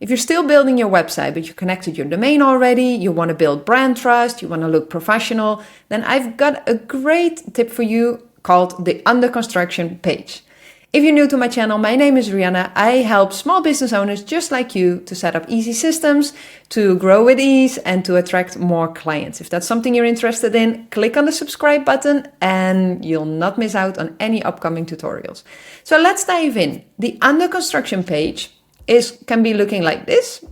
If you're still building your website, but you connected your domain already, you want to build brand trust, you want to look professional, then I've got a great tip for you called the under construction page. If you're new to my channel, my name is Rianna. I help small business owners just like you to set up easy systems, to grow with ease, and to attract more clients. If that's something you're interested in, click on the subscribe button and you'll not miss out on any upcoming tutorials. So let's dive in. The under construction page can be looking like this.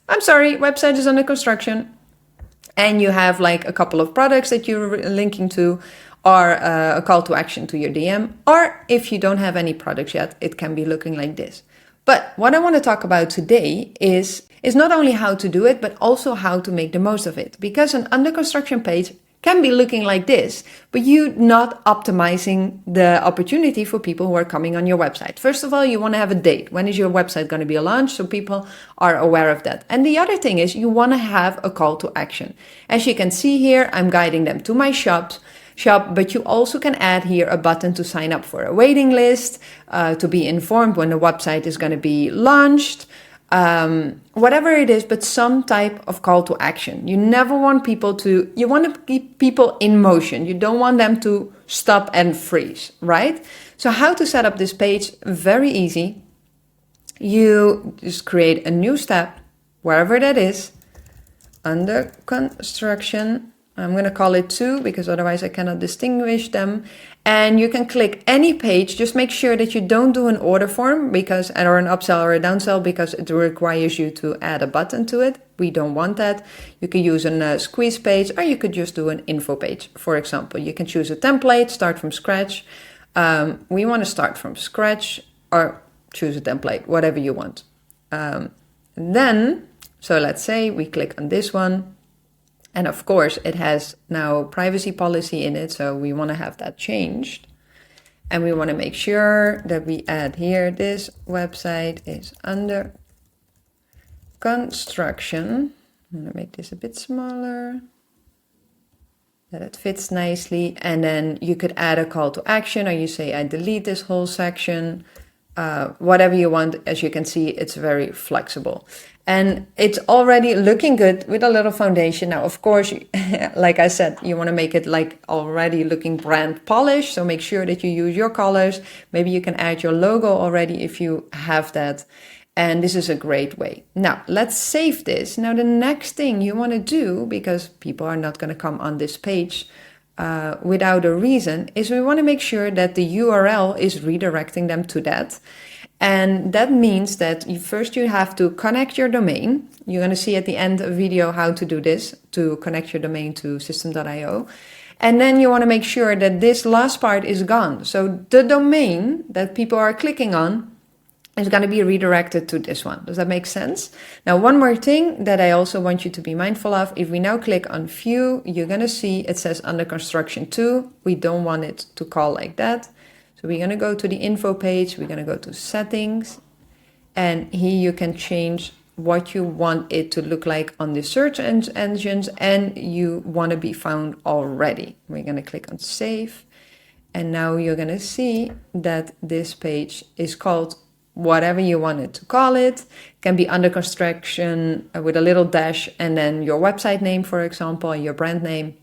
I'm sorry, website is under construction. And you have like a couple of products that you're linking to, or a call to action to your DM, or if you don't have any products yet, it can be looking like this. But what I want to talk about today is not only how to do it, but also how to make the most of it. Because an under construction page can be looking like this, but you're not optimizing the opportunity for people who are coming on your website. First of all, you want to have a date. When is your website going to be launched? So people are aware of that. And the other thing is you want to have a call to action. As you can see here, I'm guiding them to my shop, but you also can add here a button to sign up for a waiting list, to be informed when the website is going to be launched, whatever it is, but some type of call to action. You never want you want to keep people in motion. You don't want them to stop and freeze, right? So how to set up this page? Very easy. You just create a new step, wherever that is, under construction. I'm going to call it 2 because otherwise I cannot distinguish them. And you can click any page. Just make sure that you don't do an order form or an upsell or a downsell, because it requires you to add a button to it. We don't want that. You could use a squeeze page, or you could just do an info page. For example, you can choose a template, start from scratch. We want to start from scratch, or choose a template, whatever you want. So let's say we click on this one. And of course, it has now privacy policy in it, so we want to have that changed. And we want to make sure that we add here, this website is under construction. I'm going to make this a bit smaller, that it fits nicely. And then you could add a call to action, or you say, I delete this whole section, whatever you want. As you can see, it's very flexible. And it's already looking good with a little foundation. Now, of course, like I said, you want to make it like already looking brand polished. So make sure that you use your colors. Maybe you can add your logo already if you have that. And this is a great way. Now, let's save this. Now, the next thing you want to do, because people are not going to come on this page without a reason, is we want to make sure that the URL is redirecting them to that. And that means that first you have to connect your domain. You're going to see at the end of the video how to do this, to connect your domain to system.io. And then you want to make sure that this last part is gone. So the domain that people are clicking on is going to be redirected to this one. Does that make sense? Now, one more thing that I also want you to be mindful of. If we now click on view, you're going to see it says under construction 2. We don't want it to call like that. So we're going to go to the info page, we're going to go to settings, and here you can change what you want it to look like on the search engines, and you want to be found already. We're going to click on save, and now you're going to see that this page is called whatever you want it to call it. It can be under construction with a little dash, and then your website name, for example, your brand name.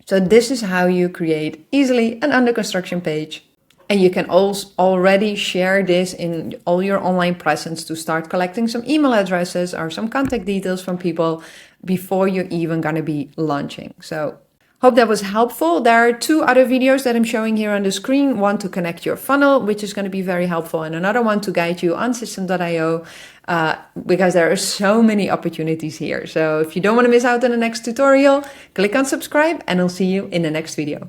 So this is how you create easily an under construction page. And you can also already share this in all your online presence to start collecting some email addresses or some contact details from people before you're even going to be launching. So hope that was helpful. There are 2 other videos that I'm showing here on the screen. One to connect your funnel, which is going to be very helpful, and another one to guide you on system.io, because there are so many opportunities here. So if you don't want to miss out on the next tutorial, click on subscribe, and I'll see you in the next video.